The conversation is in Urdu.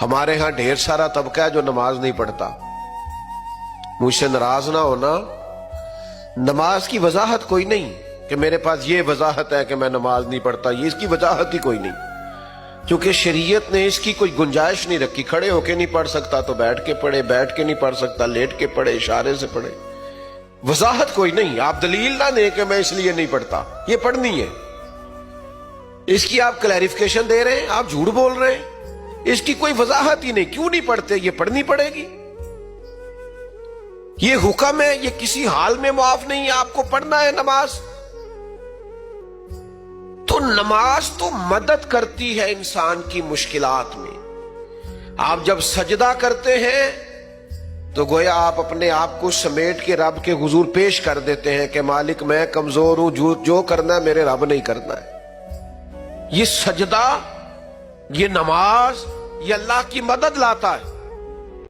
ہمارے ہاں ڈھیر سارا طبقہ ہے جو نماز نہیں پڑھتا. مجھ سے ناراض نہ ہونا، نماز کی وضاحت کوئی نہیں کہ میرے پاس یہ وضاحت ہے کہ میں نماز نہیں پڑھتا، یہ اس کی وضاحت ہی کوئی نہیں، کیونکہ شریعت نے اس کی کوئی گنجائش نہیں رکھی. کھڑے ہو کے نہیں پڑھ سکتا تو بیٹھ کے پڑھے، بیٹھ کے نہیں پڑھ سکتا لیٹ کے پڑھے، اشارے سے پڑھے. وضاحت کوئی نہیں. آپ دلیل نہ دیں کہ میں اس لیے نہیں پڑھتا، یہ پڑھنی ہے. اس کی آپ کلیریفیکیشن دے رہے ہیں، آپ جھوٹ بول رہے ہیں. اس کی کوئی وضاحت ہی نہیں. کیوں نہیں پڑھتے؟ یہ پڑھنی پڑے گی. یہ حکم ہے، یہ کسی حال میں معاف نہیں ہے. آپ کو پڑھنا ہے نماز. تو نماز تو مدد کرتی ہے انسان کی مشکلات میں. آپ جب سجدہ کرتے ہیں تو گویا آپ اپنے آپ کو سمیٹ کے رب کے حضور پیش کر دیتے ہیں کہ مالک میں کمزور ہوں، جو کرنا ہے میرے رب نہیں کرنا ہے. یہ سجدہ، یہ نماز، یہ اللہ کی مدد لاتا ہے.